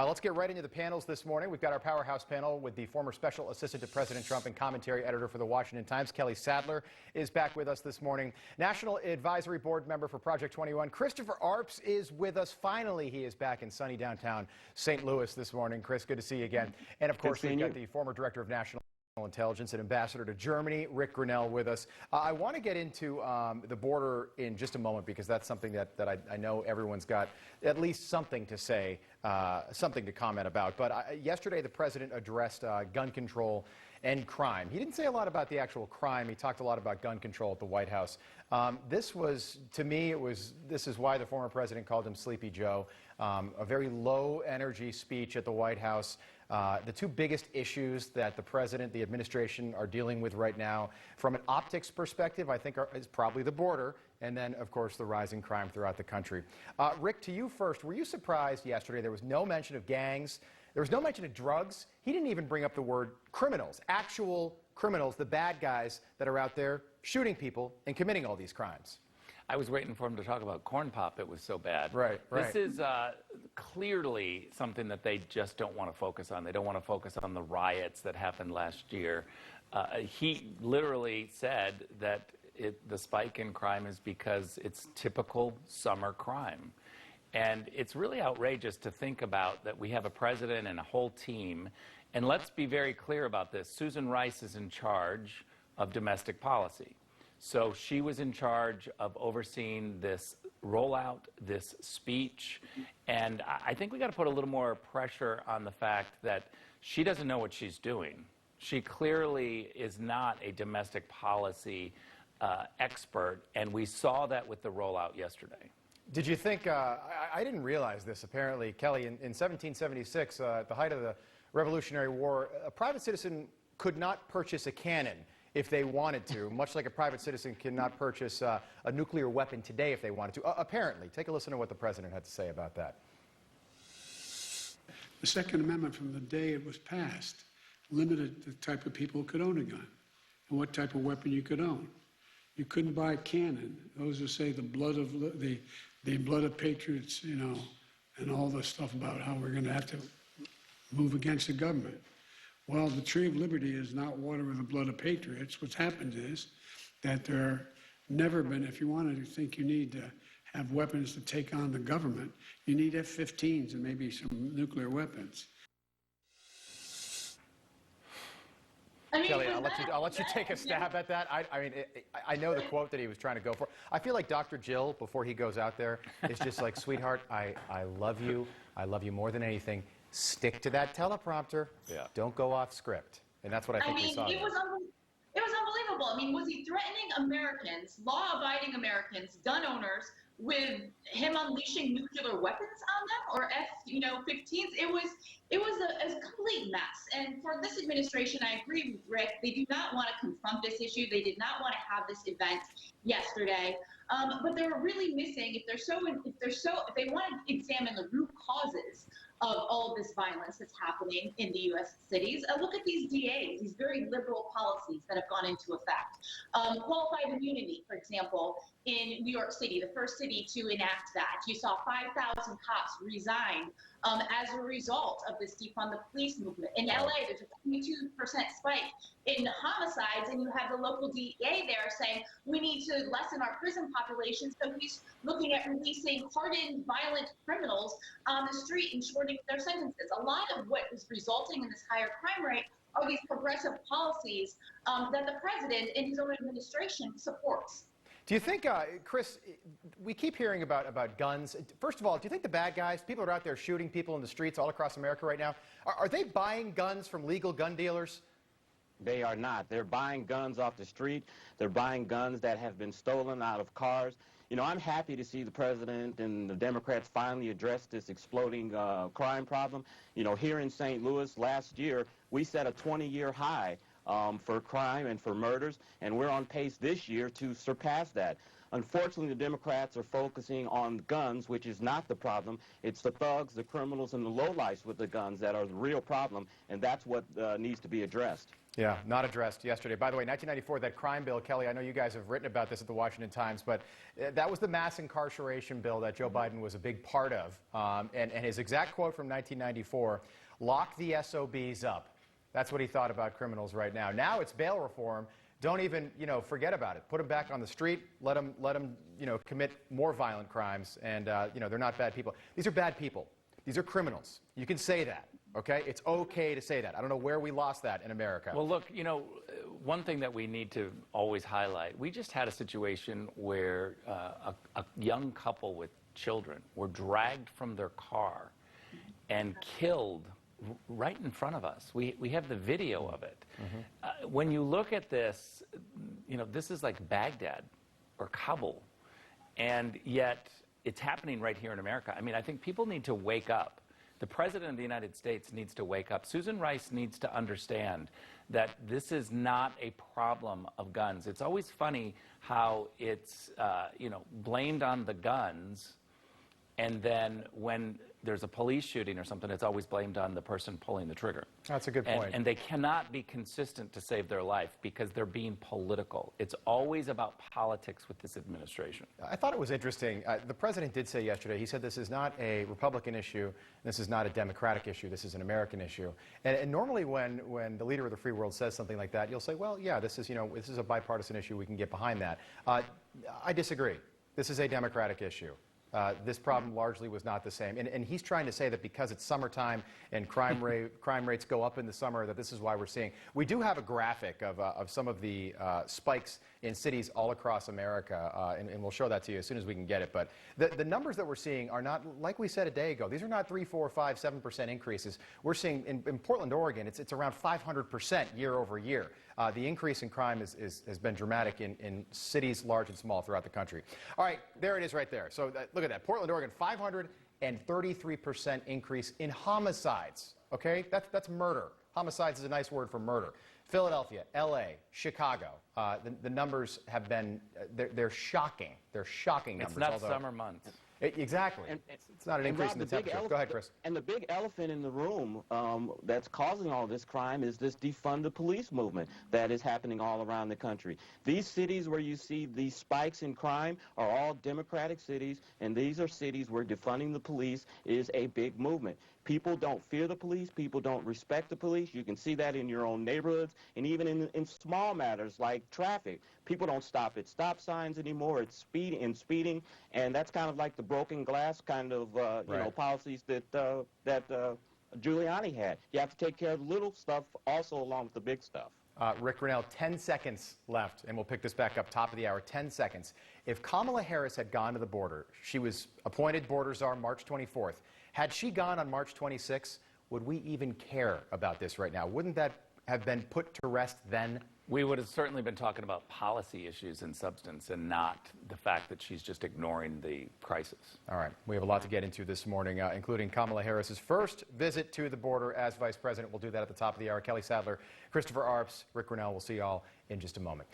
Let's get right into the panels this morning. We've got our powerhouse panel with the former special assistant to President Trump and commentary editor for the Washington Times, Kelly Sadler, is back with us this morning. National Advisory Board member for Project 21, Christopher Arps, is with us. Finally, he is back in sunny downtown St. Louis this morning. Chris, good to see you again. And of course, we've got the former director of national intelligence and ambassador to Germany, Rick Grinnell, with us. I want to get into the border in just a moment because that's something that I know everyone's got at least something to say, something to comment about. But yesterday the president addressed gun control and crime. He didn't say a lot about the actual crime. He talked a lot about gun control at the White House. This was, to me, this is why the former president called him Sleepy Joe. A very low energy speech at the White House. The two biggest issues that the president, the administration are dealing with right now, from an optics perspective, I think is probably the border, and then, of course, the rising crime throughout the country. Rick, to you first, were you surprised yesterday there was no mention of gangs? There was no mention of drugs. He didn't even bring up the word criminals, actual criminals, the bad guys that are out there shooting people and committing all these crimes. I was waiting for him to talk about corn pop. It was so bad. Right. This is clearly something that they just don't want to focus on. They don't want to focus on the riots that happened last year. He literally said that the spike in crime is because it's typical summer crime. And it's really outrageous to think about that we have a president and a whole team. And let's be very clear about this. Susan Rice is in charge of domestic policy. So she was in charge of overseeing this rollout, this speech, and I think we got to put a little more pressure on the fact that she doesn't know what she's doing. She clearly is not a domestic policy expert, and we saw that with the rollout yesterday. Did you think, I didn't realize this apparently, Kelly, in 1776, at the height of the Revolutionary War, a private citizen could not purchase a cannon if they wanted to, much like a private citizen cannot purchase a nuclear weapon today if they wanted to. Apparently. Take a listen to what the president had to say about that. The Second Amendment, from the day it was passed, limited the type of people who could own a gun and what type of weapon you could own. You couldn't buy a cannon. Those who say the blood of patriots, you know, and all the stuff about how we're going to have to move against the government. Well, the tree of liberty is not water with the blood of patriots. What's happened is that there never been, if you want to think you need to have weapons to take on the government, you need F-15s and maybe some nuclear weapons. Kelly, I'll let you take a stab at that. I mean, I know the quote that he was trying to go for. I feel like Dr. Jill, before he goes out there, is just like, sweetheart, I love you. I love you more than anything. Stick to that teleprompter. Yeah. Don't go off script. And that's what I think we saw. It was unbelievable. I mean, was he threatening Americans, law-abiding Americans, gun owners, with him unleashing nuclear weapons on them, or F-15s? It was a complete mess. And for this administration, I agree with Rick. They do not want to confront this issue. They did not want to have this event yesterday. But they're really missing, if they want to examine the root causes of all of this violence that's happening in the U.S. cities, look at these DAs, these very liberal policies that have gone into effect. Qualified immunity, for example, in New York City, the first city to enact that. You saw 5,000 cops resign as a result of this defund the police movement. In LA, there's a 22% spike in homicides, and you have the local DEA there saying we need to lessen our prison population, so he's looking at releasing hardened, violent criminals on the street and shortening their sentences. A lot of what is resulting in this higher crime rate are these progressive policies that the president and his own administration supports. Do you think, Chris, we keep hearing about guns. First of all, do you think the bad guys, people that are out there shooting people in the streets all across America right now, are they buying guns from legal gun dealers? They are not. They're buying guns off the street. They're buying guns that have been stolen out of cars. You know, I'm happy to see the president and the Democrats finally address this exploding crime problem. You know, here in St. Louis last year, we set a 20-year high for crime and for murders, and we're on pace this year to surpass that. Unfortunately, the Democrats are focusing on guns, which is not the problem. It's the thugs, the criminals, and the lowlifes with the guns that are the real problem, and that's what needs to be addressed. Yeah, not addressed yesterday. By the way, 1994, that crime bill, Kelly, I know you guys have written about this at the Washington Times, but that was the mass incarceration bill that Joe Biden was a big part of. And his exact quote from 1994, lock the SOBs up. That's what he thought about criminals right now. Now it's bail reform. Don't even, forget about it. Put them back on the street. Let them, commit more violent crimes. And, they're not bad people. These are bad people. These are criminals. You can say that. Okay? It's okay to say that. I don't know where we lost that in America. Well, look, one thing that we need to always highlight, we just had a situation where a young couple with children were dragged from their car and killed right in front of us. We have the video of it. Mm-hmm. When you look at this, this is like Baghdad or Kabul, and yet it's happening right here in America. I mean, I think people need to wake up. The President of the United States needs to wake up. Susan Rice needs to understand that this is not a problem of guns. It's always funny how it's, blamed on the guns, and then when there's a police shooting or something, it's always blamed on the person pulling the trigger. That's a good point. And they cannot be consistent to save their life because they're being political. It's always about politics with this administration. I thought it was interesting. The president did say yesterday, he said this is not a Republican issue, this is not a Democratic issue, this is an American issue. And normally when the leader of the free world says something like that, you'll say, well, yeah, this is a bipartisan issue, we can get behind that. I disagree. This is a Democratic issue. This problem largely was not the same. And he's trying to say that because it's summertime and crime rates go up in the summer, that this is why we're seeing. We do have a graphic of some of the spikes in cities all across America, and we'll show that to you as soon as we can get it. But the numbers that we're seeing are not, like we said a day ago, these are not 3, 4, 5, 7% increases. We're seeing in Portland, Oregon, it's around 500% year over year. The increase in crime has been dramatic in cities large and small throughout the country. All right, there it is right there. So look at that. Portland, Oregon, 533% increase in homicides. Okay, that's murder. Homicides is a nice word for murder. Philadelphia, L.A., Chicago. The numbers have been, they're shocking. They're shocking numbers. It's not summer months. Exactly. It's not an increase in the temperature. Go ahead, Chris. And the big elephant in the room that's causing all this crime is this defund the police movement that is happening all around the country. These cities where you see these spikes in crime are all Democratic cities, and these are cities where defunding the police is a big movement. People don't fear the police. People don't respect the police. You can see that in your own neighborhoods and even in small matters like traffic. People don't stop at stop signs anymore. It's speeding, and that's kind of like the broken glass kind of policies that Giuliani had. You have to take care of the little stuff also along with the big stuff. Rick Grinnell, 10 seconds left, and we'll pick this back up top of the hour. 10 seconds. If Kamala Harris had gone to the border, she was appointed border czar March 24th. Had she gone on March 26th, would we even care about this right now? Wouldn't that have been put to rest then? We would have certainly been talking about policy issues and substance and not the fact that she's just ignoring the crisis. All right. We have a lot to get into this morning, including Kamala Harris's first visit to the border as vice president. We'll do that at the top of the hour. Kelly Sadler, Christopher Arps, Rick Grinnell. We'll see you all in just a moment.